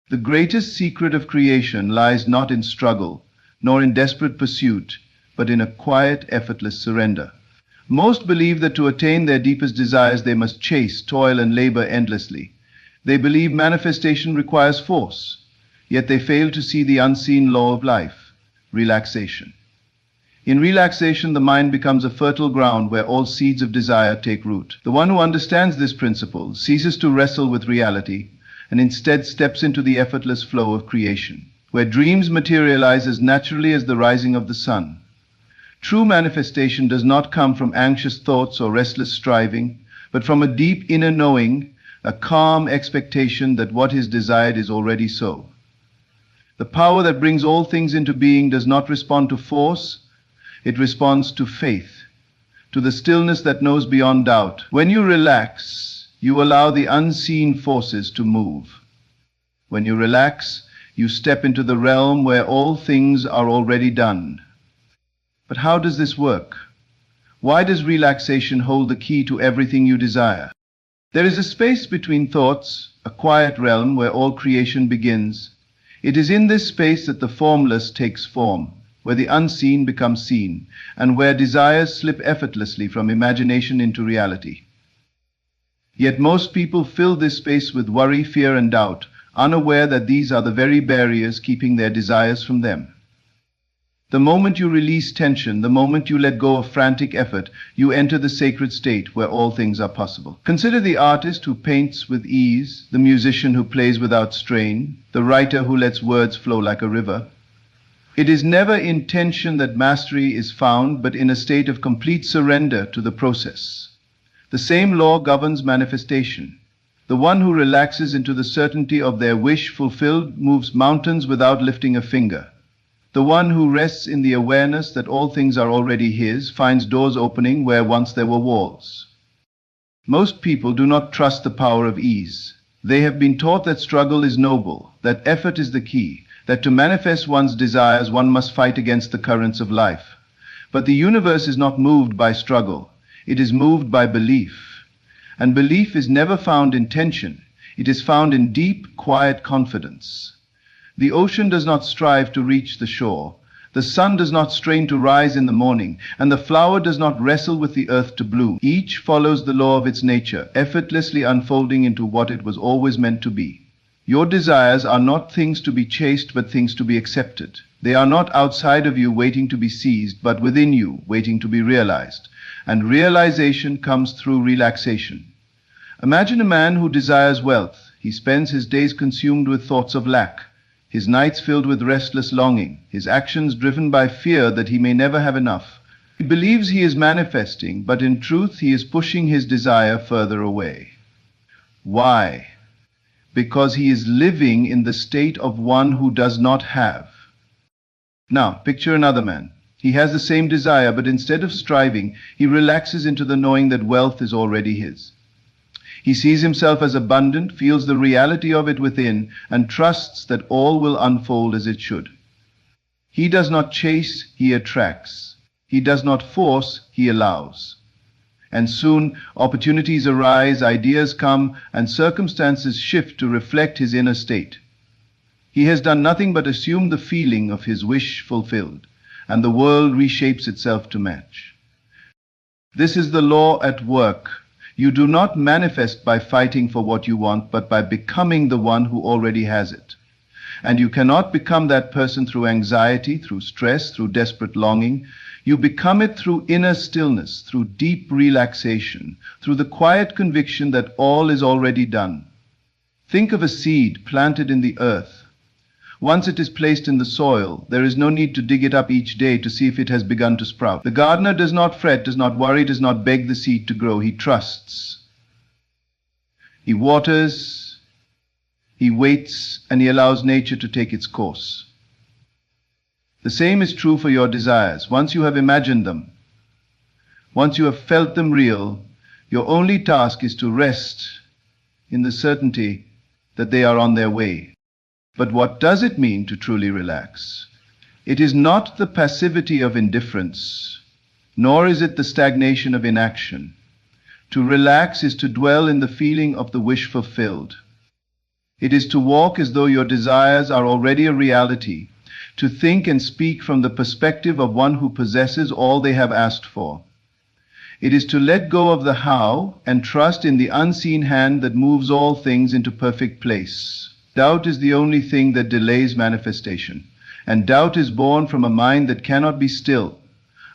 The greatest secret of creation lies not in struggle, nor in desperate pursuit, but in a quiet, effortless surrender. Most believe that to attain their deepest desires they must chase, toil, and labor endlessly. They believe manifestation requires force, yet they fail to see the unseen law of life, relaxation. In relaxation, the mind becomes a fertile ground where all seeds of desire take root. The one who understands this principle ceases to wrestle with reality and instead steps into the effortless flow of creation, where dreams materialize as naturally as the rising of the sun. True manifestation does not come from anxious thoughts or restless striving, but from a deep inner knowing, a calm expectation that what is desired is already so. The power that brings all things into being does not respond to force, it responds to faith, to the stillness that knows beyond doubt. When you relax, you allow the unseen forces to move. When you relax, you step into the realm where all things are already done. But how does this work? Why does relaxation hold the key to everything you desire? There is a space between thoughts, a quiet realm where all creation begins. It is in this space that the formless takes form, where the unseen becomes seen, and where desires slip effortlessly from imagination into reality. Yet most people fill this space with worry, fear, and doubt, unaware that these are the very barriers keeping their desires from them. The moment you release tension, the moment you let go of frantic effort, you enter the sacred state where all things are possible. Consider the artist who paints with ease, the musician who plays without strain, the writer who lets words flow like a river. It is never in tension that mastery is found, but in a state of complete surrender to the process. The same law governs manifestation. The one who relaxes into the certainty of their wish fulfilled moves mountains without lifting a finger. The one who rests in the awareness that all things are already his finds doors opening where once there were walls. Most people do not trust the power of ease. They have been taught that struggle is noble, that effort is the key, that to manifest one's desires one must fight against the currents of life. But the universe is not moved by struggle. It is moved by belief. And belief is never found in tension. It is found in deep, quiet confidence. The ocean does not strive to reach the shore. The sun does not strain to rise in the morning, and the flower does not wrestle with the earth to bloom. Each follows the law of its nature, effortlessly unfolding into what it was always meant to be. Your desires are not things to be chased, but things to be accepted. They are not outside of you waiting to be seized, but within you waiting to be realized. And realization comes through relaxation. Imagine a man who desires wealth. He spends his days consumed with thoughts of lack, his nights filled with restless longing, his actions driven by fear that he may never have enough. He believes he is manifesting, but in truth he is pushing his desire further away. Why? Because he is living in the state of one who does not have. Now, picture another man. He has the same desire, but instead of striving, he relaxes into the knowing that wealth is already his. He sees himself as abundant, feels the reality of it within, and trusts that all will unfold as it should. He does not chase, he attracts. He does not force, he allows. And soon opportunities arise, ideas come, and circumstances shift to reflect his inner state. He has done nothing but assume the feeling of his wish fulfilled, and the world reshapes itself to match. This is the law at work. You do not manifest by fighting for what you want, but by becoming the one who already has it. And you cannot become that person through anxiety, through stress, through desperate longing. You become it through inner stillness, through deep relaxation, through the quiet conviction that all is already done. Think of a seed planted in the earth. Once it is placed in the soil, there is no need to dig it up each day to see if it has begun to sprout. The gardener does not fret, does not worry, does not beg the seed to grow. He trusts. He waters, he waits, and he allows nature to take its course. The same is true for your desires. Once you have imagined them, once you have felt them real, your only task is to rest in the certainty that they are on their way. But what does it mean to truly relax? It is not the passivity of indifference, nor is it the stagnation of inaction. To relax is to dwell in the feeling of the wish fulfilled. It is to walk as though your desires are already a reality, to think and speak from the perspective of one who possesses all they have asked for. It is to let go of the how and trust in the unseen hand that moves all things into perfect place. Doubt is the only thing that delays manifestation, and doubt is born from a mind that cannot be still,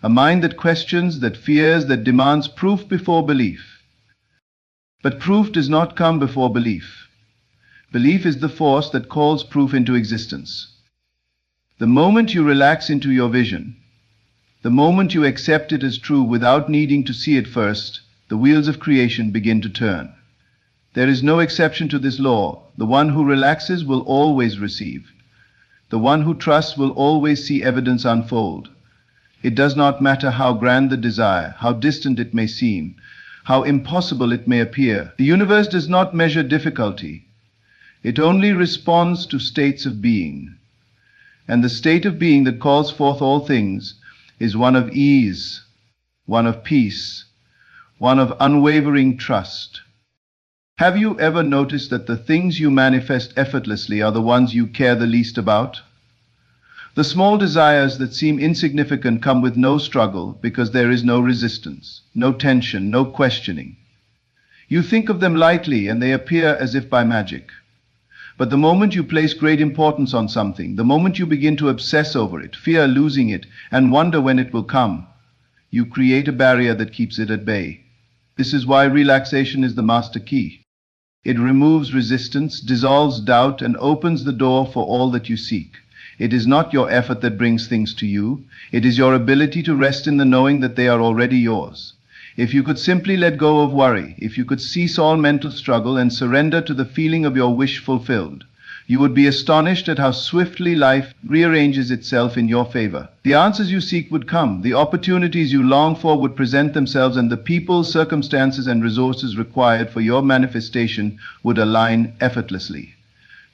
a mind that questions, that fears, that demands proof before belief. But proof does not come before belief. Belief is the force that calls proof into existence. The moment you relax into your vision, the moment you accept it as true without needing to see it first, the wheels of creation begin to turn. There is no exception to this law. The one who relaxes will always receive. The one who trusts will always see evidence unfold. It does not matter how grand the desire, how distant it may seem, how impossible it may appear. The universe does not measure difficulty. It only responds to states of being. And the state of being that calls forth all things is one of ease, one of peace, one of unwavering trust. Have you ever noticed that the things you manifest effortlessly are the ones you care the least about? The small desires that seem insignificant come with no struggle because there is no resistance, no tension, no questioning. You think of them lightly and they appear as if by magic. But the moment you place great importance on something, the moment you begin to obsess over it, fear losing it, and wonder when it will come, you create a barrier that keeps it at bay. This is why relaxation is the master key. It removes resistance, dissolves doubt, and opens the door for all that you seek. It is not your effort that brings things to you. It is your ability to rest in the knowing that they are already yours. If you could simply let go of worry, if you could cease all mental struggle and surrender to the feeling of your wish fulfilled, you would be astonished at how swiftly life rearranges itself in your favor. The answers you seek would come, the opportunities you long for would present themselves, and the people, circumstances, and resources required for your manifestation would align effortlessly.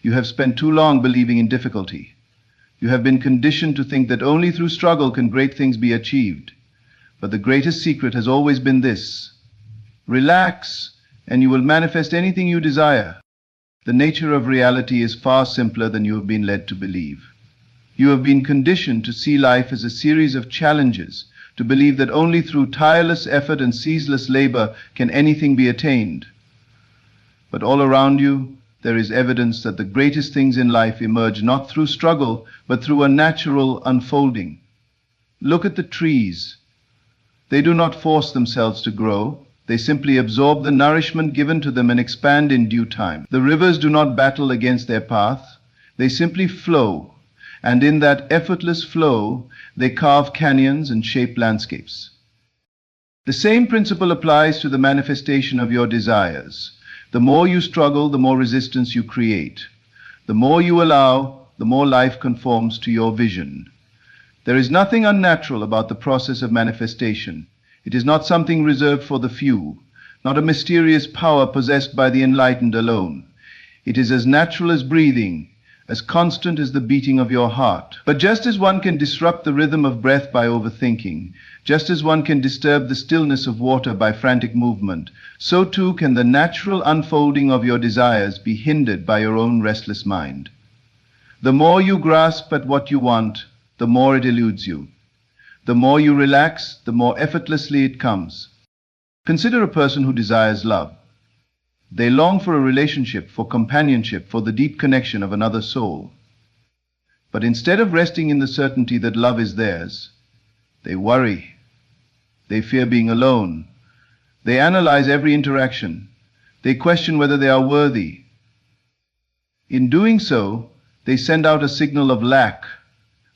You have spent too long believing in difficulty. You have been conditioned to think that only through struggle can great things be achieved. But the greatest secret has always been this: relax, and you will manifest anything you desire. The nature of reality is far simpler than you have been led to believe. You have been conditioned to see life as a series of challenges, to believe that only through tireless effort and ceaseless labor can anything be attained. But all around you, there is evidence that the greatest things in life emerge not through struggle, but through a natural unfolding. Look at the trees. They do not force themselves to grow. They simply absorb the nourishment given to them and expand in due time. The rivers do not battle against their path. They simply flow. And in that effortless flow, they carve canyons and shape landscapes. The same principle applies to the manifestation of your desires. The more you struggle, the more resistance you create. The more you allow, the more life conforms to your vision. There is nothing unnatural about the process of manifestation. It is not something reserved for the few, not a mysterious power possessed by the enlightened alone. It is as natural as breathing, as constant as the beating of your heart. But just as one can disrupt the rhythm of breath by overthinking, just as one can disturb the stillness of water by frantic movement, so too can the natural unfolding of your desires be hindered by your own restless mind. The more you grasp at what you want, the more it eludes you. The more you relax, the more effortlessly it comes. Consider a person who desires love. They long for a relationship, for companionship, for the deep connection of another soul. But instead of resting in the certainty that love is theirs, they worry. They fear being alone. They analyze every interaction. They question whether they are worthy. In doing so, they send out a signal of lack,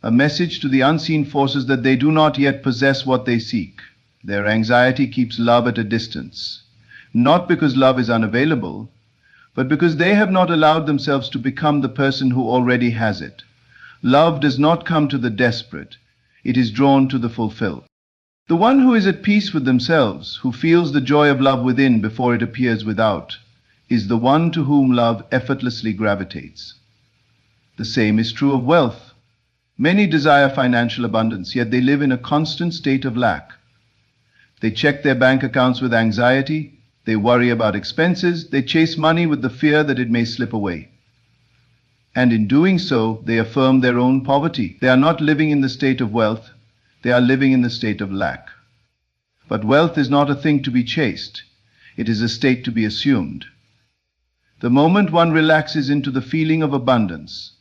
a message to the unseen forces that they do not yet possess what they seek. Their anxiety keeps love at a distance, not because love is unavailable, but because they have not allowed themselves to become the person who already has it. Love does not come to the desperate. It is drawn to the fulfilled. The one who is at peace with themselves, who feels the joy of love within before it appears without, is the one to whom love effortlessly gravitates. The same is true of wealth. Many desire financial abundance, yet they live in a constant state of lack. They check their bank accounts with anxiety, they worry about expenses, they chase money with the fear that it may slip away. And in doing so, they affirm their own poverty. They are not living in the state of wealth, they are living in the state of lack. But wealth is not a thing to be chased, it is a state to be assumed. The moment one relaxes into the feeling of abundance,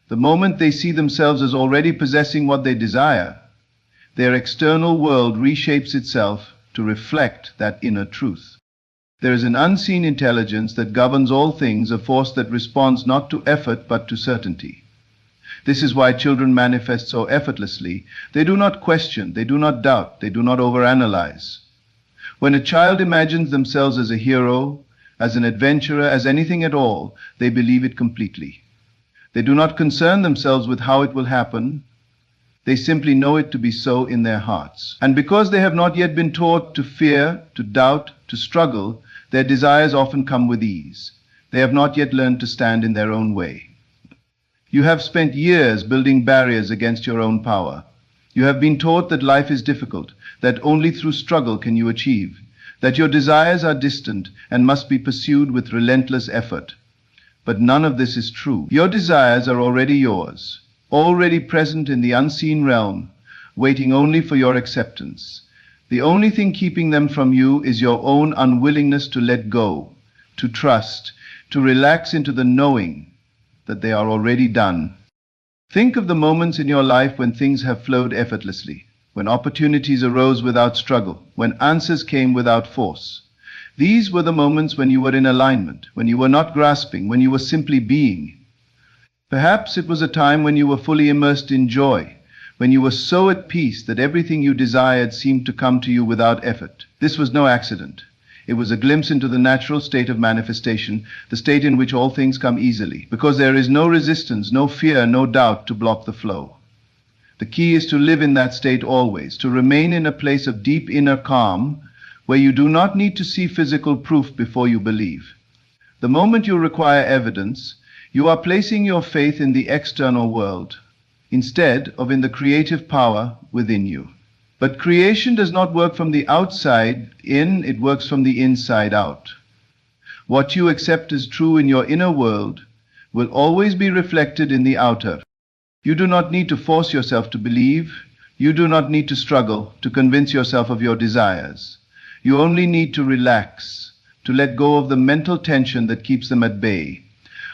the moment they see themselves as already possessing what they desire, their external world reshapes itself to reflect that inner truth. There is an unseen intelligence that governs all things, a force that responds not to effort but to certainty. This is why children manifest so effortlessly. They do not question, they do not doubt, they do not overanalyze. When a child imagines themselves as a hero, as an adventurer, as anything at all, they believe it completely. They do not concern themselves with how it will happen. They simply know it to be so in their hearts. And because they have not yet been taught to fear, to doubt, to struggle, their desires often come with ease. They have not yet learned to stand in their own way. You have spent years building barriers against your own power. You have been taught that life is difficult, that only through struggle can you achieve, that your desires are distant and must be pursued with relentless effort. But none of this is true. Your desires are already yours, already present in the unseen realm, waiting only for your acceptance. The only thing keeping them from you is your own unwillingness to let go, to trust, to relax into the knowing that they are already done. Think of the moments in your life when things have flowed effortlessly, when opportunities arose without struggle, when answers came without force. These were the moments when you were in alignment, when you were not grasping, when you were simply being. Perhaps it was a time when you were fully immersed in joy, when you were so at peace that everything you desired seemed to come to you without effort. This was no accident. It was a glimpse into the natural state of manifestation, the state in which all things come easily, because there is no resistance, no fear, no doubt to block the flow. The key is to live in that state always, to remain in a place of deep inner calm, where you do not need to see physical proof before you believe. The moment you require evidence, you are placing your faith in the external world, instead of in the creative power within you. But creation does not work from the outside in, it works from the inside out. What you accept as true in your inner world will always be reflected in the outer. You do not need to force yourself to believe. You do not need to struggle to convince yourself of your desires. You only need to relax, to let go of the mental tension that keeps them at bay.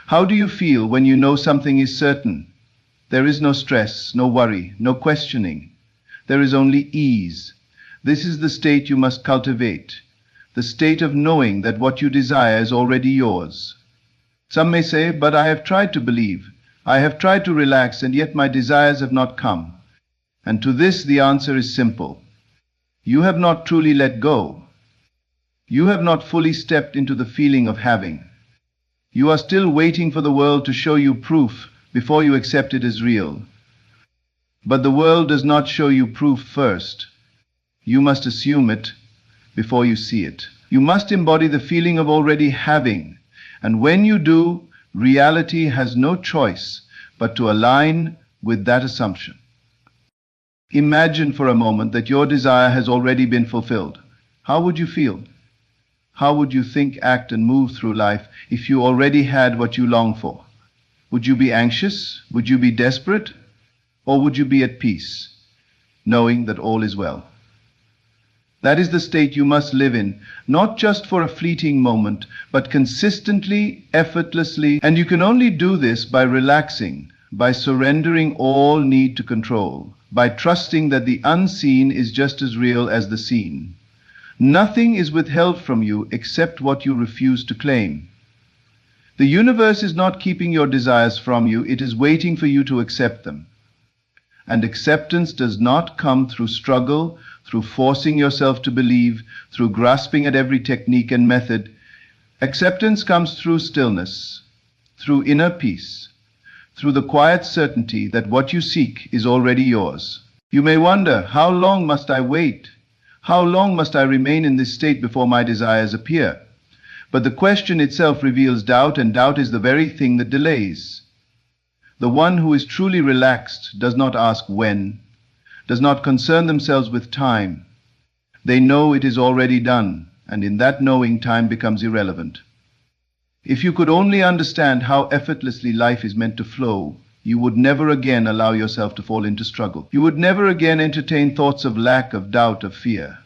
How do you feel when you know something is certain? There is no stress, no worry, no questioning. There is only ease. This is the state you must cultivate, the state of knowing that what you desire is already yours. Some may say, but I have tried to believe, I have tried to relax, and yet my desires have not come. And to this the answer is simple. You have not truly let go. You have not fully stepped into the feeling of having. You are still waiting for the world to show you proof before you accept it as real. But the world does not show you proof first. You must assume it before you see it. You must embody the feeling of already having. And when you do, reality has no choice but to align with that assumption. Imagine for a moment that your desire has already been fulfilled. How would you feel? How would you think, act, and move through life if you already had what you long for? Would you be anxious? Would you be desperate? Or would you be at peace, knowing that all is well? That is the state you must live in, not just for a fleeting moment, but consistently, effortlessly. And you can only do this by relaxing, by surrendering all need to control, by trusting that the unseen is just as real as the seen. Nothing is withheld from you except what you refuse to claim. The universe is not keeping your desires from you, it is waiting for you to accept them. And acceptance does not come through struggle, through forcing yourself to believe, through grasping at every technique and method. Acceptance comes through stillness, through inner peace, through the quiet certainty that what you seek is already yours. You may wonder, how long must I wait? How long must I remain in this state before my desires appear? But the question itself reveals doubt, and doubt is the very thing that delays. The one who is truly relaxed does not ask when, does not concern themselves with time. They know it is already done, and in that knowing time becomes irrelevant. If you could only understand how effortlessly life is meant to flow, you would never again allow yourself to fall into struggle. You would never again entertain thoughts of lack, of doubt, of fear.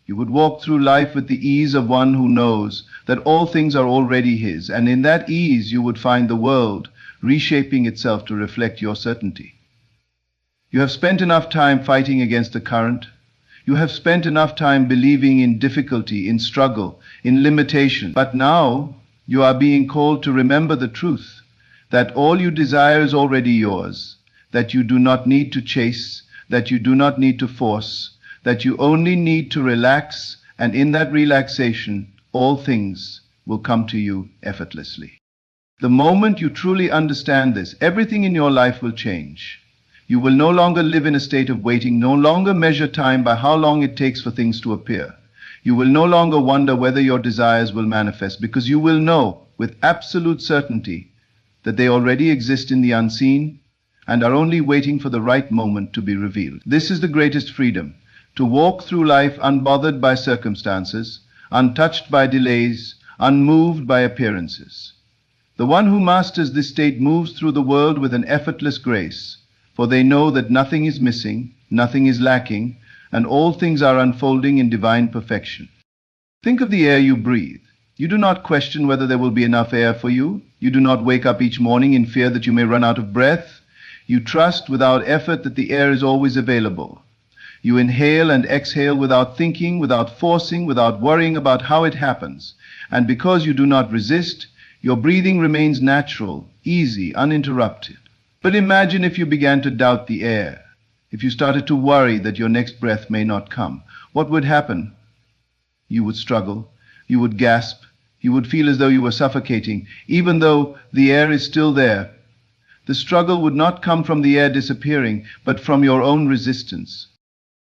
You would walk through life with the ease of one who knows that all things are already his, and in that ease you would find the world reshaping itself to reflect your certainty. You have spent enough time fighting against the current. You have spent enough time believing in difficulty, in struggle, in limitation. But now you are being called to remember the truth, that all you desire is already yours, that you do not need to chase, that you do not need to force, that you only need to relax, and in that relaxation, all things will come to you effortlessly. The moment you truly understand this, everything in your life will change. You will no longer live in a state of waiting, no longer measure time by how long it takes for things to appear. You will no longer wonder whether your desires will manifest, because you will know with absolute certainty that they already exist in the unseen and are only waiting for the right moment to be revealed. This is the greatest freedom, to walk through life unbothered by circumstances, untouched by delays, unmoved by appearances. The one who masters this state moves through the world with an effortless grace, for they know that nothing is missing, nothing is lacking, and all things are unfolding in divine perfection. Think of the air you breathe. You do not question whether there will be enough air for you. You do not wake up each morning in fear that you may run out of breath. You trust without effort that the air is always available. You inhale and exhale without thinking, without forcing, without worrying about how it happens. And because you do not resist, your breathing remains natural, easy, uninterrupted. But imagine if you began to doubt the air, if you started to worry that your next breath may not come. What would happen? You would struggle, you would gasp, you would feel as though you were suffocating, even though the air is still there. The struggle would not come from the air disappearing, but from your own resistance.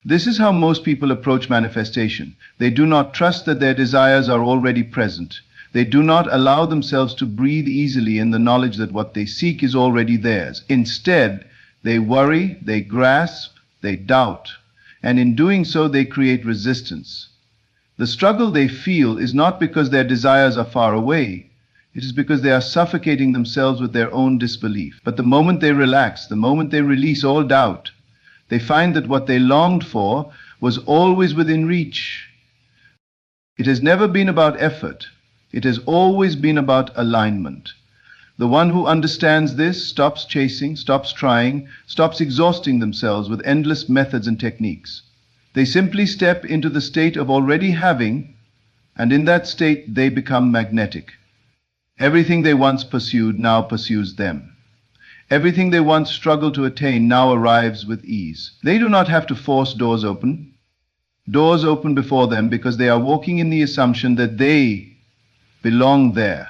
This is how most people approach manifestation. They do not trust that their desires are already present. They do not allow themselves to breathe easily in the knowledge that what they seek is already theirs. Instead, they worry, they grasp, they doubt, and in doing so they create resistance. The struggle they feel is not because their desires are far away. It is because they are suffocating themselves with their own disbelief. But the moment they relax, the moment they release all doubt, they find that what they longed for was always within reach. It has never been about effort. It has always been about alignment. The one who understands this stops chasing, stops trying, stops exhausting themselves with endless methods and techniques. They simply step into the state of already having, and in that state they become magnetic. Everything they once pursued now pursues them. Everything they once struggled to attain now arrives with ease. They do not have to force doors open. Doors open before them because they are walking in the assumption that they belong there.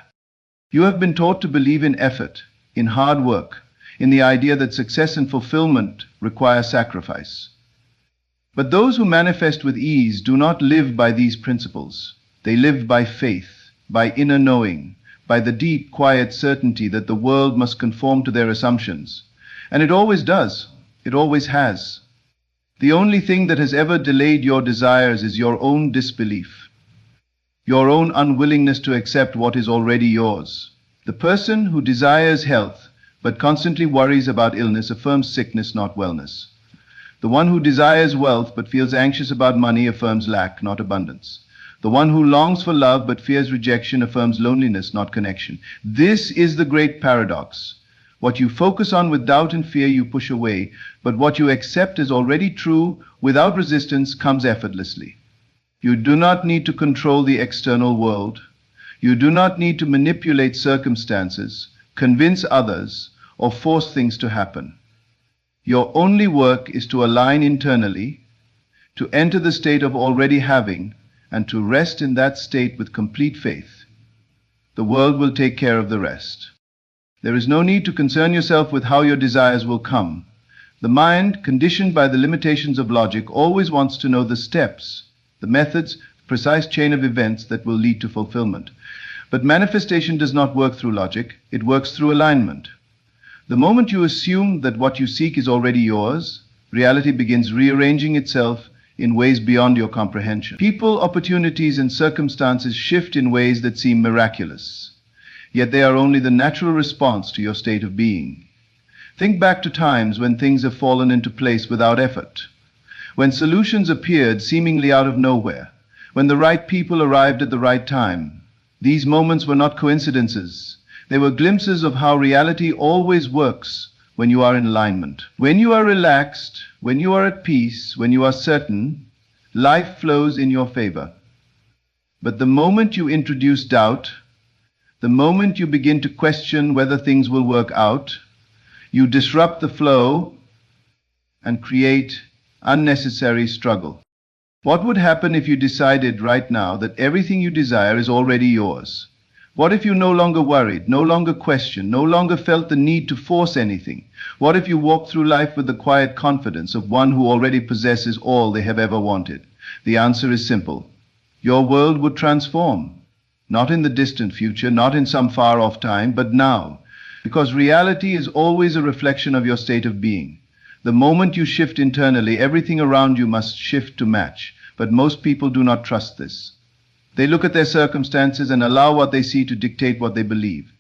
You have been taught to believe in effort, in hard work, in the idea that success and fulfillment require sacrifice. But those who manifest with ease do not live by these principles. They live by faith, by inner knowing, by the deep, quiet certainty that the world must conform to their assumptions. And it always does. It always has. The only thing that has ever delayed your desires is your own disbelief, your own unwillingness to accept what is already yours. The person who desires health but constantly worries about illness affirms sickness, not wellness. The one who desires wealth but feels anxious about money affirms lack, not abundance. The one who longs for love but fears rejection affirms loneliness, not connection. This is the great paradox. What you focus on with doubt and fear you push away, but what you accept as already true without resistance comes effortlessly. You do not need to control the external world. You do not need to manipulate circumstances, convince others, or force things to happen. Your only work is to align internally, to enter the state of already having, and to rest in that state with complete faith. The world will take care of the rest. There is no need to concern yourself with how your desires will come. The mind, conditioned by the limitations of logic, always wants to know the steps, the methods, the precise chain of events that will lead to fulfillment. But manifestation does not work through logic, it works through alignment. The moment you assume that what you seek is already yours, reality begins rearranging itself in ways beyond your comprehension. People, opportunities, and circumstances shift in ways that seem miraculous. yet they are only the natural response to your state of being. Think back to times when things have fallen into place without effort, when solutions appeared seemingly out of nowhere, when the right people arrived at the right time. These moments were not coincidences. They were glimpses of how reality always works when you are in alignment. When you are relaxed, when you are at peace, when you are certain, life flows in your favor. But the moment you introduce doubt, the moment you begin to question whether things will work out, you disrupt the flow and create unnecessary struggle. What would happen if you decided right now that everything you desire is already yours? What if you no longer worried, no longer questioned, no longer felt the need to force anything? What if you walked through life with the quiet confidence of one who already possesses all they have ever wanted? The answer is simple. Your world would transform. Not in the distant future, not in some far-off time, but now. Because reality is always a reflection of your state of being. The moment you shift internally, everything around you must shift to match. But most people do not trust this. They look at their circumstances and allow what they see to dictate what they believe.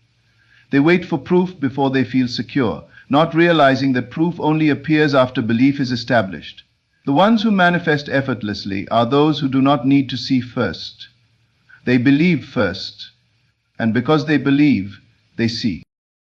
They wait for proof before they feel secure, not realizing that proof only appears after belief is established. The ones who manifest effortlessly are those who do not need to see first. They believe first, and because they believe, they see.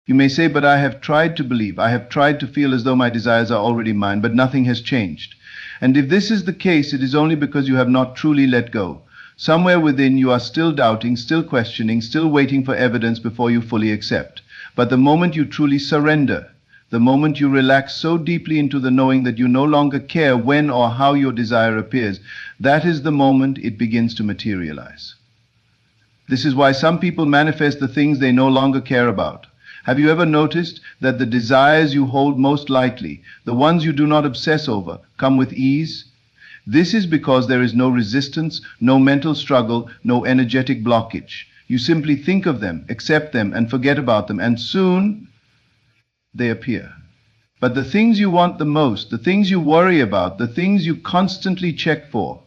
You may say, but I have tried to believe, I have tried to feel as though my desires are already mine, but nothing has changed. And if this is the case, it is only because you have not truly let go. Somewhere within you are still doubting, still questioning, still waiting for evidence before you fully accept. But the moment you truly surrender, the moment you relax so deeply into the knowing that you no longer care when or how your desire appears, that is the moment it begins to materialize. This is why some people manifest the things they no longer care about. Have you ever noticed that the desires you hold most lightly, the ones you do not obsess over, come with ease? This is because there is no resistance, no mental struggle, no energetic blockage. You simply think of them, accept them, and forget about them, and soon they appear. But the things you want the most, the things you worry about, the things you constantly check for,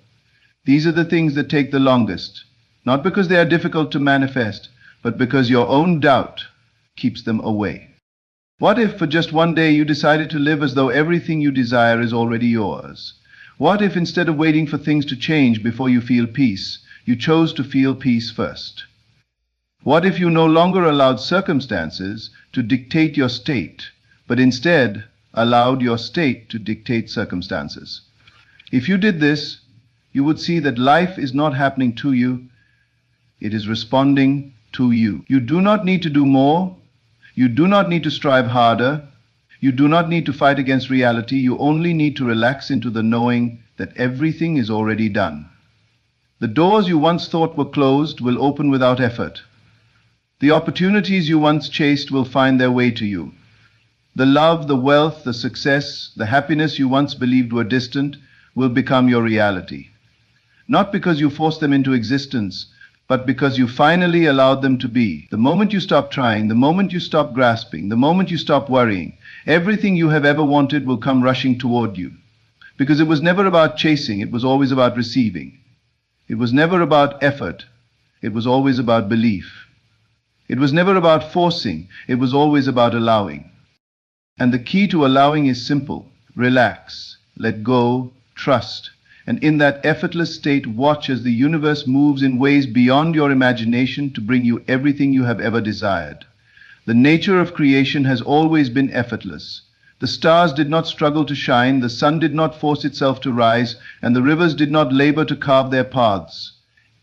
these are the things that take the longest. Not because they are difficult to manifest, but because your own doubt keeps them away. What if for just one day you decided to live as though everything you desire is already yours? What if instead of waiting for things to change before you feel peace, you chose to feel peace first? What if you no longer allowed circumstances to dictate your state, but instead allowed your state to dictate circumstances? If you did this, you would see that life is not happening to you, it is responding to you. You do not need to do more. You do not need to strive harder. You do not need to fight against reality. You only need to relax into the knowing that everything is already done. The doors you once thought were closed will open without effort. The opportunities you once chased will find their way to you. The love, the wealth, the success, the happiness you once believed were distant will become your reality. Not because you forced them into existence, but because you finally allowed them to be. The moment you stop trying, the moment you stop grasping, the moment you stop worrying, everything you have ever wanted will come rushing toward you. Because it was never about chasing, it was always about receiving. It was never about effort, it was always about belief. It was never about forcing, it was always about allowing. And the key to allowing is simple. Relax, let go, trust. And in that effortless state, watch as the universe moves in ways beyond your imagination to bring you everything you have ever desired. The nature of creation has always been effortless. The stars did not struggle to shine, the sun did not force itself to rise, and the rivers did not labor to carve their paths.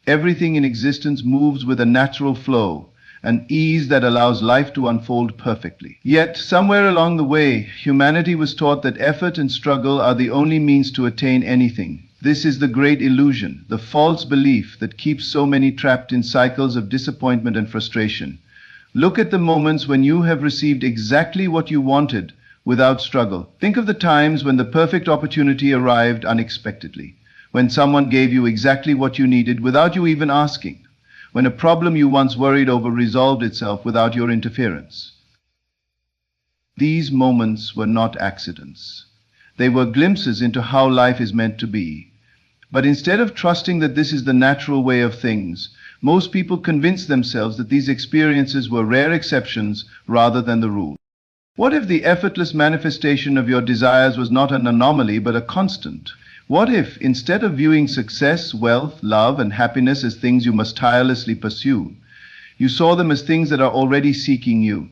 Everything in existence moves with a natural flow, an ease that allows life to unfold perfectly. Yet, somewhere along the way, humanity was taught that effort and struggle are the only means to attain anything. This is the great illusion, the false belief that keeps so many trapped in cycles of disappointment and frustration. Look at the moments when you have received exactly what you wanted without struggle. Think of the times when the perfect opportunity arrived unexpectedly, when someone gave you exactly what you needed without you even asking, when a problem you once worried over resolved itself without your interference. These moments were not accidents. They were glimpses into how life is meant to be. But instead of trusting that this is the natural way of things, Most people convince themselves that these experiences were rare exceptions rather than the rule. What if the effortless manifestation of your desires was not an anomaly but a constant? What if, instead of viewing success, wealth, love, and happiness as things you must tirelessly pursue, you saw them as things that are already seeking you?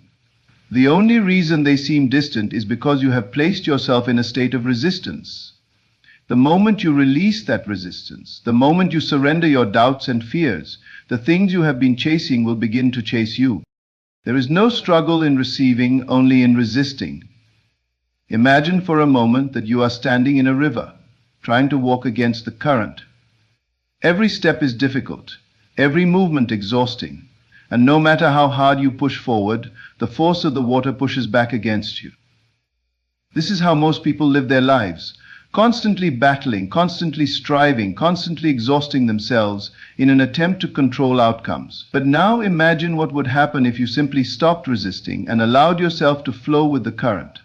The only reason they seem distant is because you have placed yourself in a state of resistance. The moment you release that resistance, the moment you surrender your doubts and fears, the things you have been chasing will begin to chase you. There is no struggle in receiving, only in resisting. Imagine for a moment that you are standing in a river, trying to walk against the current. Every step is difficult, every movement exhausting, and no matter how hard you push forward, the force of the water pushes back against you. This is how most people live their lives, constantly battling, constantly striving, constantly exhausting themselves in an attempt to control outcomes. But now imagine what would happen if you simply stopped resisting and allowed yourself to flow with the current.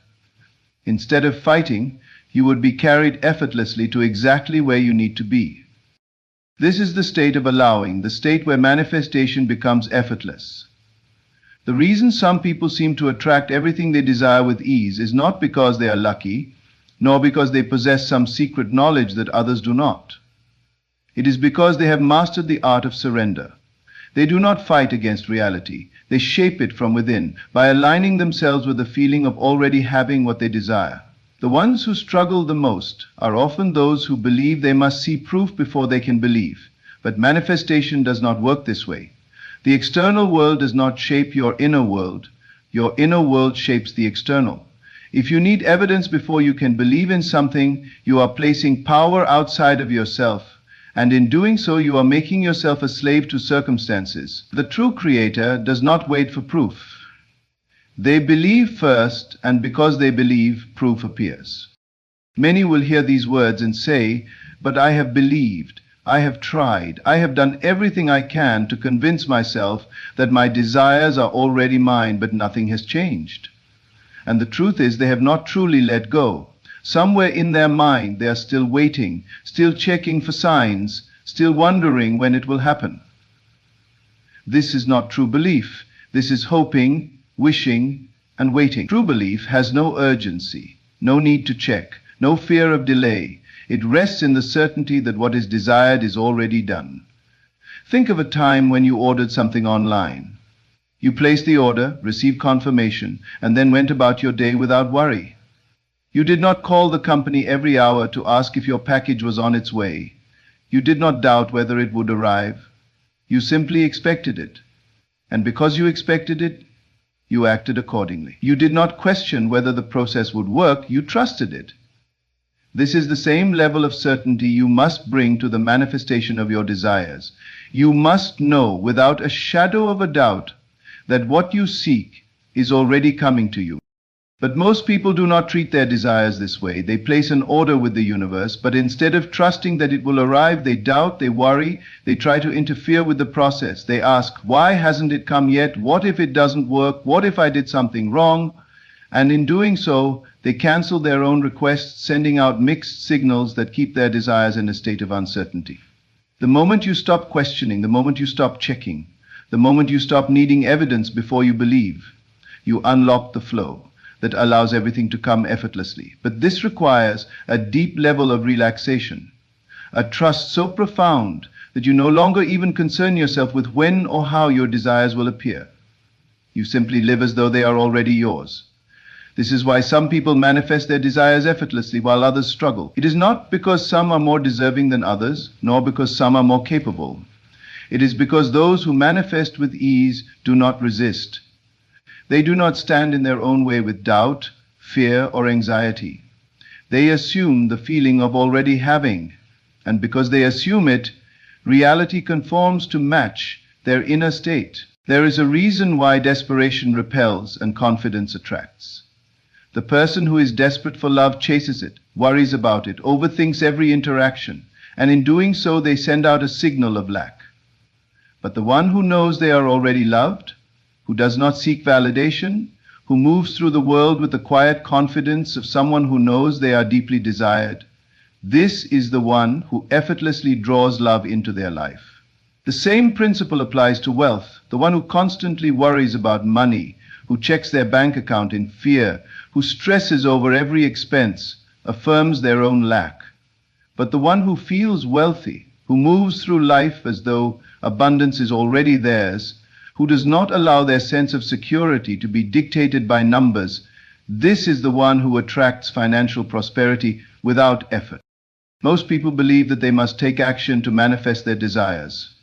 Instead of fighting, you would be carried effortlessly to exactly where you need to be. This is the state of allowing, the state where manifestation becomes effortless. The reason some people seem to attract everything they desire with ease is not because they are lucky, nor because they possess some secret knowledge that others do not. It is because they have mastered the art of surrender. They do not fight against reality. They shape it from within by aligning themselves with the feeling of already having what they desire. The ones who struggle the most are often those who believe they must see proof before they can believe. But manifestation does not work this way. The external world does not shape your inner world. Your inner world shapes the external. If you need evidence before you can believe in something, you are placing power outside of yourself, and in doing so you are making yourself a slave to circumstances. The true creator does not wait for proof. They believe first, and because they believe, proof appears. Many will hear these words and say, "But I have believed, I have tried, I have done everything I can to convince myself that my desires are already mine, but nothing has changed." And the truth is they have not truly let go. Somewhere in their mind they are still waiting, still checking for signs, still wondering when it will happen. This is not true belief. This is hoping, wishing, and waiting. True belief has no urgency, no need to check, no fear of delay. It rests in the certainty that what is desired is already done. Think of a time when you ordered something online. You placed the order, received confirmation, and then went about your day without worry. You did not call the company every hour to ask if your package was on its way. You did not doubt whether it would arrive. You simply expected it. And because you expected it, you acted accordingly. You did not question whether the process would work, you trusted it. This is the same level of certainty you must bring to the manifestation of your desires. You must know without a shadow of a doubt that what you seek is already coming to you. But most people do not treat their desires this way. They place an order with the universe, but instead of trusting that it will arrive, they doubt, they worry, they try to interfere with the process. They ask, why hasn't it come yet? What if it doesn't work? What if I did something wrong? And in doing so, they cancel their own requests, sending out mixed signals that keep their desires in a state of uncertainty. The moment you stop questioning, the moment you stop checking, the moment you stop needing evidence before you believe, you unlock the flow that allows everything to come effortlessly. But this requires a deep level of relaxation, a trust so profound that you no longer even concern yourself with when or how your desires will appear. You simply live as though they are already yours. This is why some people manifest their desires effortlessly while others struggle. It is not because some are more deserving than others, nor because some are more capable. It is because those who manifest with ease do not resist. They do not stand in their own way with doubt, fear, or anxiety. They assume the feeling of already having, and because they assume it, reality conforms to match their inner state. There is a reason why desperation repels and confidence attracts. The person who is desperate for love chases it, worries about it, overthinks every interaction, and in doing so they send out a signal of lack. But the one who knows they are already loved, who does not seek validation, who moves through the world with the quiet confidence of someone who knows they are deeply desired, this is the one who effortlessly draws love into their life. The same principle applies to wealth. The one who constantly worries about money, who checks their bank account in fear, who stresses over every expense, affirms their own lack. But the one who feels wealthy, who moves through life as though abundance is already theirs, who does not allow their sense of security to be dictated by numbers, this is the one who attracts financial prosperity without effort. Most people believe that they must take action to manifest their desires.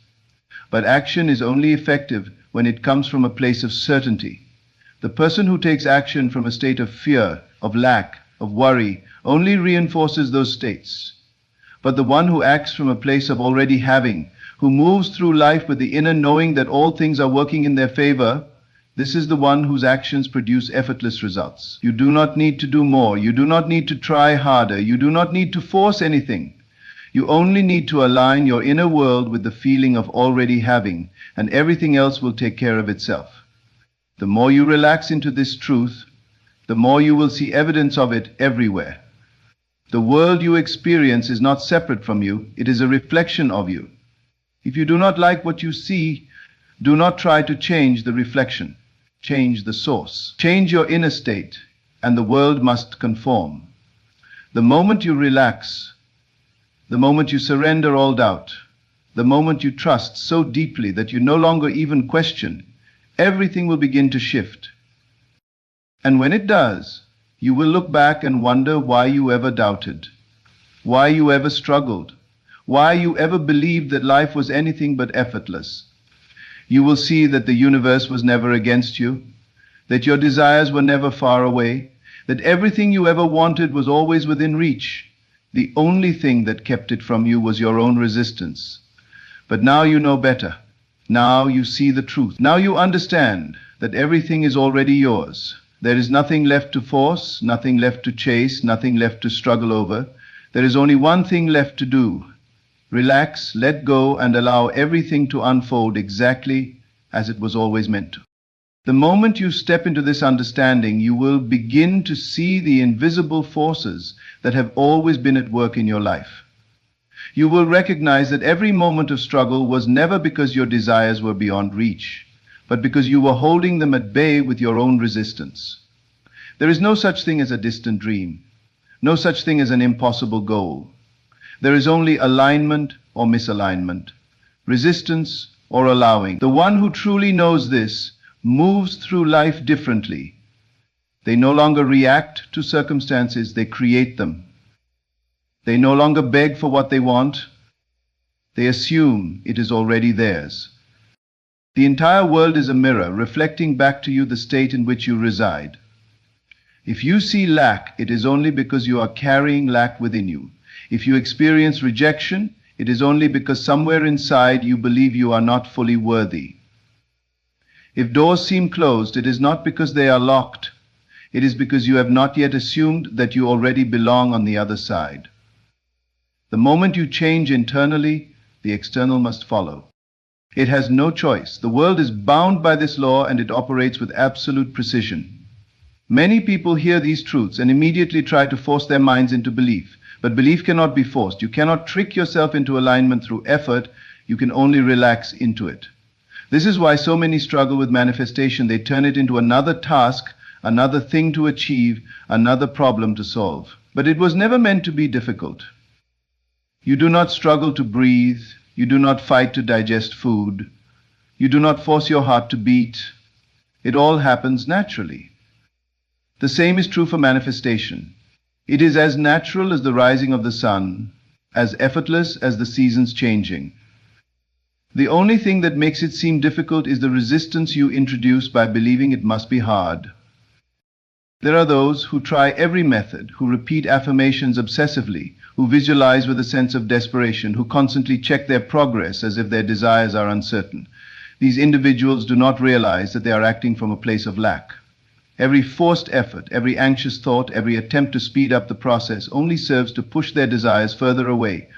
But action is only effective when it comes from a place of certainty. The person who takes action from a state of fear, of lack, of worry, only reinforces those states. But the one who acts from a place of already having, who moves through life with the inner knowing that all things are working in their favor, this is the one whose actions produce effortless results. You do not need to do more. You do not need to try harder. You do not need to force anything. You only need to align your inner world with the feeling of already having, and everything else will take care of itself. The more you relax into this truth, the more you will see evidence of it everywhere. The world you experience is not separate from you. It is a reflection of you. If you do not like what you see, do not try to change the reflection. Change the source. Change your inner state, and the world must conform. The moment you relax, the moment you surrender all doubt, the moment you trust so deeply that you no longer even question, everything will begin to shift. And when it does, you will look back and wonder why you ever doubted, why you ever struggled, why you ever believed that life was anything but effortless. You will see that the universe was never against you, that your desires were never far away, that everything you ever wanted was always within reach. The only thing that kept it from you was your own resistance. But now you know better. Now you see the truth. Now you understand that everything is already yours. There is nothing left to force, nothing left to chase, nothing left to struggle over. There is only one thing left to do. Relax, let go, and allow everything to unfold exactly as it was always meant to. The moment you step into this understanding, you will begin to see the invisible forces that have always been at work in your life. You will recognize that every moment of struggle was never because your desires were beyond reach, but because you were holding them at bay with your own resistance. There is no such thing as a distant dream, no such thing as an impossible goal. There is only alignment or misalignment, resistance or allowing. The one who truly knows this moves through life differently. They no longer react to circumstances, they create them. They no longer beg for what they want, they assume it is already theirs. The entire world is a mirror, reflecting back to you the state in which you reside. If you see lack, it is only because you are carrying lack within you. If you experience rejection, it is only because somewhere inside you believe you are not fully worthy. If doors seem closed, it is not because they are locked. It is because you have not yet assumed that you already belong on the other side. The moment you change internally, the external must follow. It has no choice. The world is bound by this law, and it operates with absolute precision. Many people hear these truths and immediately try to force their minds into belief. But belief cannot be forced. You cannot trick yourself into alignment through effort. You can only relax into it. This is why so many struggle with manifestation. They turn it into another task, another thing to achieve, another problem to solve. But it was never meant to be difficult. You do not struggle to breathe. You do not fight to digest food. You do not force your heart to beat. It all happens naturally. The same is true for manifestation. It is as natural as the rising of the sun, as effortless as the seasons changing. The only thing that makes it seem difficult is the resistance you introduce by believing it must be hard. There are those who try every method, who repeat affirmations obsessively, who visualize with a sense of desperation, who constantly check their progress as if their desires are uncertain. These individuals do not realize that they are acting from a place of lack. Every forced effort, every anxious thought, every attempt to speed up the process only serves to push their desires further away.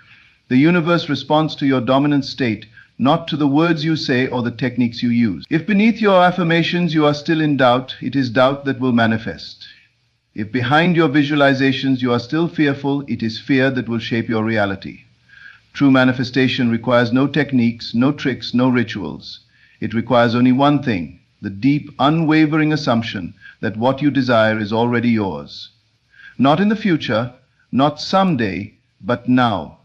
The universe responds to your dominant state, not to the words you say or the techniques you use. If beneath your affirmations you are still in doubt, it is doubt that will manifest. If behind your visualizations you are still fearful, it is fear that will shape your reality. True manifestation requires no techniques, no tricks, no rituals. It requires only one thing, the deep, unwavering assumption that what you desire is already yours. Not in the future, not someday, but now.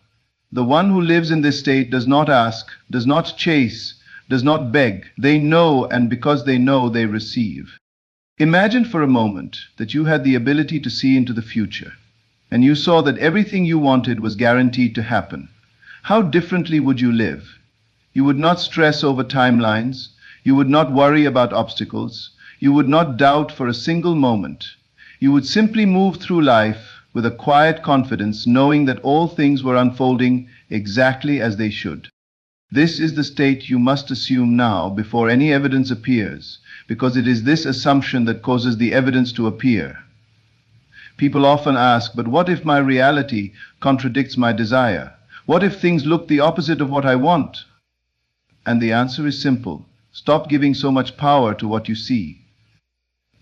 The one who lives in this state does not ask, does not chase, does not beg. They know, and because they know, they receive. Imagine for a moment that you had the ability to see into the future, and you saw that everything you wanted was guaranteed to happen. How differently would you live? You would not stress over timelines. You would not worry about obstacles. You would not doubt for a single moment. You would simply move through life with a quiet confidence, knowing that all things were unfolding exactly as they should. This is the state you must assume now before any evidence appears, because it is this assumption that causes the evidence to appear. People often ask, but what if my reality contradicts my desire? What if things look the opposite of what I want? And the answer is simple. Stop giving so much power to what you see.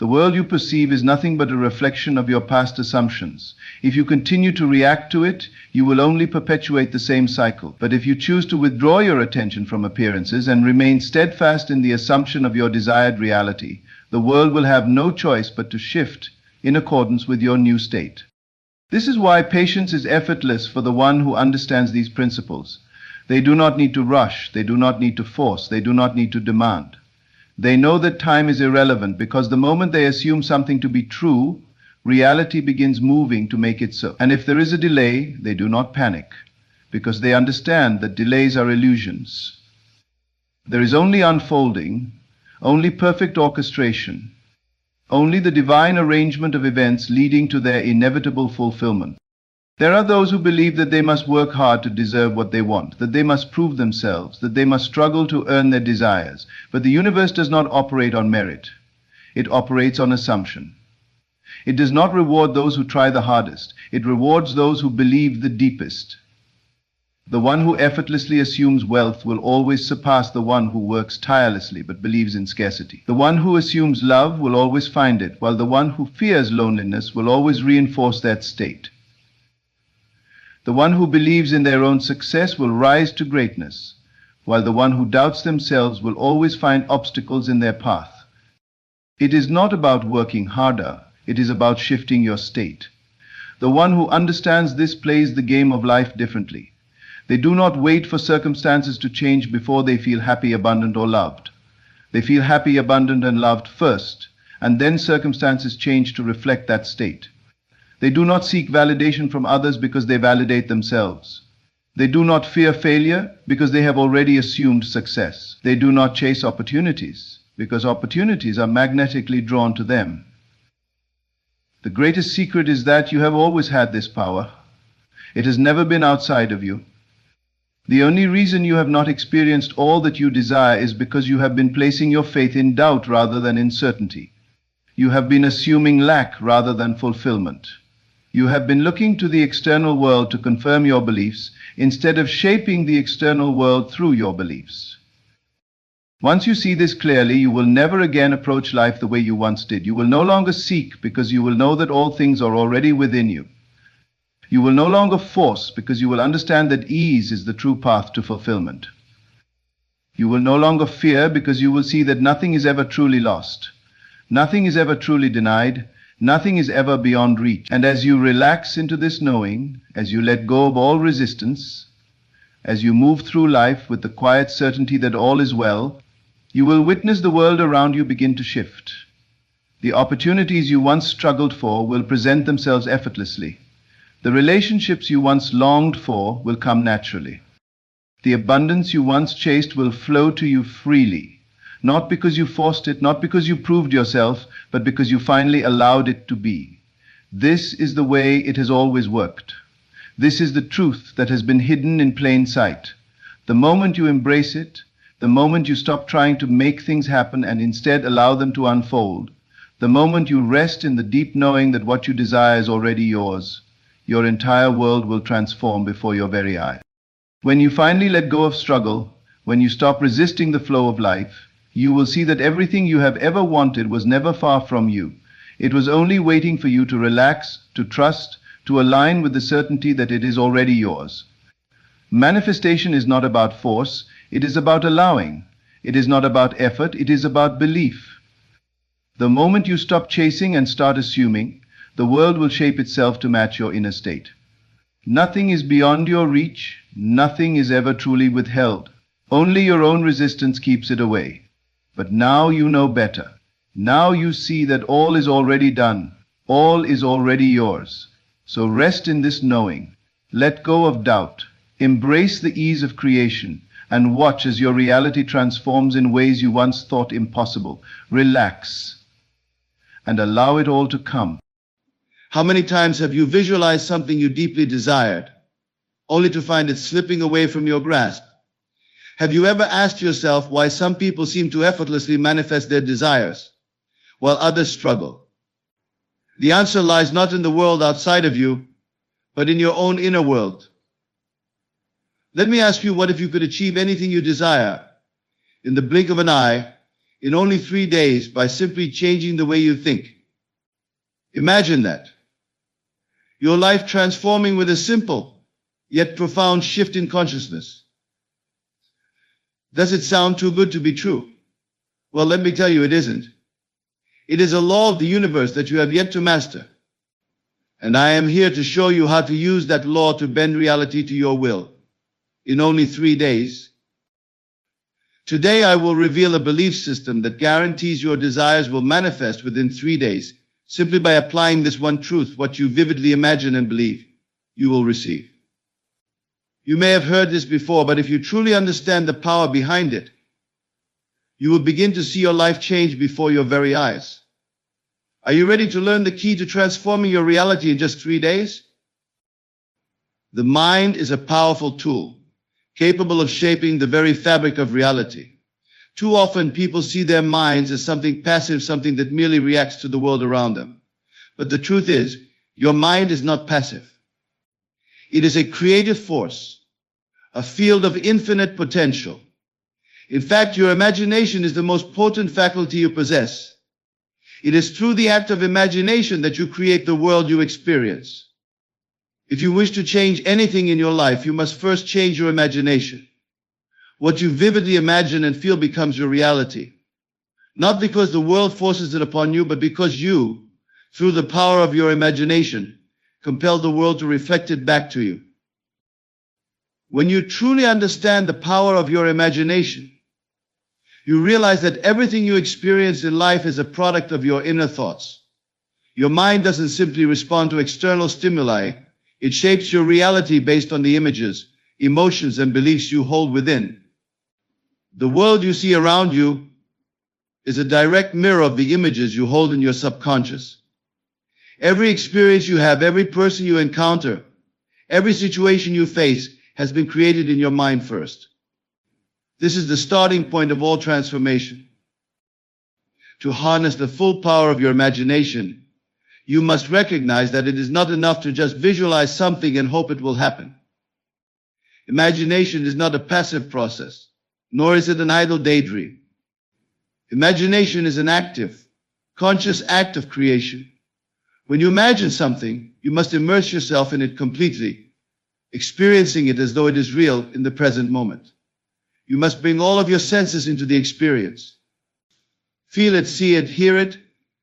The world you perceive is nothing but a reflection of your past assumptions. If you continue to react to it, you will only perpetuate the same cycle. But if you choose to withdraw your attention from appearances and remain steadfast in the assumption of your desired reality, the world will have no choice but to shift in accordance with your new state. This is why patience is effortless for the one who understands these principles. They do not need to rush, they do not need to force, they do not need to demand. They know that time is irrelevant because the moment they assume something to be true, reality begins moving to make it so. And if there is a delay, they do not panic because they understand that delays are illusions. There is only unfolding, only perfect orchestration, only the divine arrangement of events leading to their inevitable fulfillment. There are those who believe that they must work hard to deserve what they want, that they must prove themselves, that they must struggle to earn their desires. But the universe does not operate on merit. It operates on assumption. It does not reward those who try the hardest. It rewards those who believe the deepest. The one who effortlessly assumes wealth will always surpass the one who works tirelessly but believes in scarcity. The one who assumes love will always find it, while the one who fears loneliness will always reinforce that state. The one who believes in their own success will rise to greatness, while the one who doubts themselves will always find obstacles in their path. It is not about working harder, it is about shifting your state. The one who understands this plays the game of life differently. They do not wait for circumstances to change before they feel happy, abundant, or loved. They feel happy, abundant, and loved first, and then circumstances change to reflect that state. They do not seek validation from others because they validate themselves. They do not fear failure because they have already assumed success. They do not chase opportunities because opportunities are magnetically drawn to them. The greatest secret is that you have always had this power. It has never been outside of you. The only reason you have not experienced all that you desire is because you have been placing your faith in doubt rather than in certainty. You have been assuming lack rather than fulfillment. You have been looking to the external world to confirm your beliefs instead of shaping the external world through your beliefs. Once you see this clearly, you will never again approach life the way you once did. You will no longer seek because you will know that all things are already within you. You will no longer force because you will understand that ease is the true path to fulfillment. You will no longer fear because you will see that nothing is ever truly lost. Nothing is ever truly denied. Nothing is ever beyond reach. And as you relax into this knowing, as you let go of all resistance, as you move through life with the quiet certainty that all is well, you will witness the world around you begin to shift. The opportunities you once struggled for will present themselves effortlessly. The relationships you once longed for will come naturally. The abundance you once chased will flow to you freely. Not because you forced it, not because you proved yourself, but because you finally allowed it to be. This is the way it has always worked. This is the truth that has been hidden in plain sight. The moment you embrace it, the moment you stop trying to make things happen and instead allow them to unfold, the moment you rest in the deep knowing that what you desire is already yours, your entire world will transform before your very eyes. When you finally let go of struggle, when you stop resisting the flow of life, you will see that everything you have ever wanted was never far from you. It was only waiting for you to relax, to trust, to align with the certainty that it is already yours. Manifestation is not about force, it is about allowing. It is not about effort, it is about belief. The moment you stop chasing and start assuming, the world will shape itself to match your inner state. Nothing is beyond your reach, nothing is ever truly withheld. Only your own resistance keeps it away. But now you know better. Now you see that all is already done. All is already yours. So rest in this knowing. Let go of doubt. Embrace the ease of creation and watch as your reality transforms in ways you once thought impossible. Relax and allow it all to come. How many times have you visualized something you deeply desired, only to find it slipping away from your grasp? Have you ever asked yourself why some people seem to effortlessly manifest their desires, while others struggle? The answer lies not in the world outside of you, but in your own inner world. Let me ask you, what if you could achieve anything you desire in the blink of an eye, in only 3 days, by simply changing the way you think? Imagine that. Your life transforming with a simple, yet profound shift in consciousness. Does it sound too good to be true? Well, let me tell you, it isn't. It is a law of the universe that you have yet to master. And I am here to show you how to use that law to bend reality to your will in only 3 days. Today I will reveal a belief system that guarantees your desires will manifest within 3 days. Simply by applying this one truth, what you vividly imagine and believe, you will receive. You may have heard this before, but if you truly understand the power behind it, you will begin to see your life change before your very eyes. Are you ready to learn the key to transforming your reality in just 3 days? The mind is a powerful tool, capable of shaping the very fabric of reality. Too often people see their minds as something passive, something that merely reacts to the world around them. But the truth is, your mind is not passive. It is a creative force, a field of infinite potential. In fact, your imagination is the most potent faculty you possess. It is through the act of imagination that you create the world you experience. If you wish to change anything in your life, you must first change your imagination. What you vividly imagine and feel becomes your reality. Not because the world forces it upon you, but because you, through the power of your imagination, compel the world to reflect it back to you. When you truly understand the power of your imagination, you realize that everything you experience in life is a product of your inner thoughts. Your mind doesn't simply respond to external stimuli. It shapes your reality based on the images, emotions, and beliefs you hold within. The world you see around you is a direct mirror of the images you hold in your subconscious. Every experience you have, every person you encounter, every situation you face has been created in your mind first. This is the starting point of all transformation. To harness the full power of your imagination, you must recognize that it is not enough to just visualize something and hope it will happen. Imagination is not a passive process, nor is it an idle daydream. Imagination is an active, conscious act of creation. When you imagine something, you must immerse yourself in it completely, experiencing it as though it is real in the present moment. You must bring all of your senses into the experience. Feel it, see it, hear it,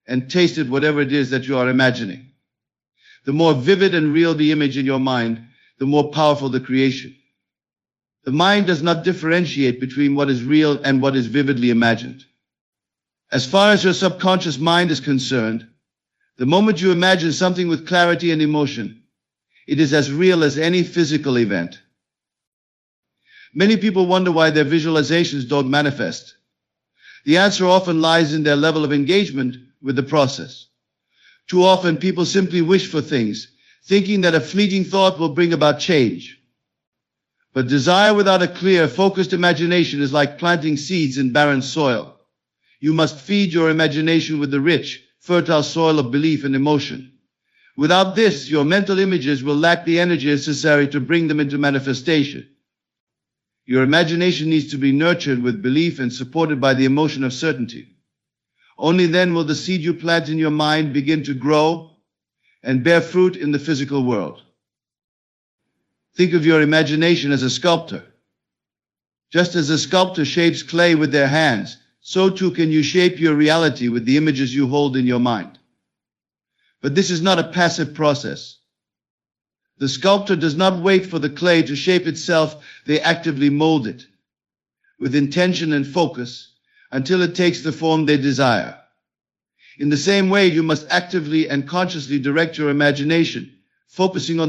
and taste it, whatever it is that you are imagining. The more vivid and real the image in your mind, the more powerful the creation. The mind does not differentiate between what is real and what is vividly imagined. As far as your subconscious mind is concerned, the moment you imagine something with clarity and emotion, it is as real as any physical event. Many people wonder why their visualizations don't manifest. The answer often lies in their level of engagement with the process. Too often people simply wish for things, thinking that a fleeting thought will bring about change. But desire without a clear, focused imagination is like planting seeds in barren soil. You must feed your imagination with the rich, fertile soil of belief and emotion. Without this, your mental images will lack the energy necessary to bring them into manifestation. Your imagination needs to be nurtured with belief and supported by the emotion of certainty. Only then will the seed you plant in your mind begin to grow and bear fruit in the physical world. Think of your imagination as a sculptor. Just as a sculptor shapes clay with their hands, so too can you shape your reality with the images you hold in your mind. But this is not a passive process. The sculptor does not wait for the clay to shape itself, they actively mold it, with intention and focus, until it takes the form they desire. In the same way, you must actively and consciously direct your imagination, focusing on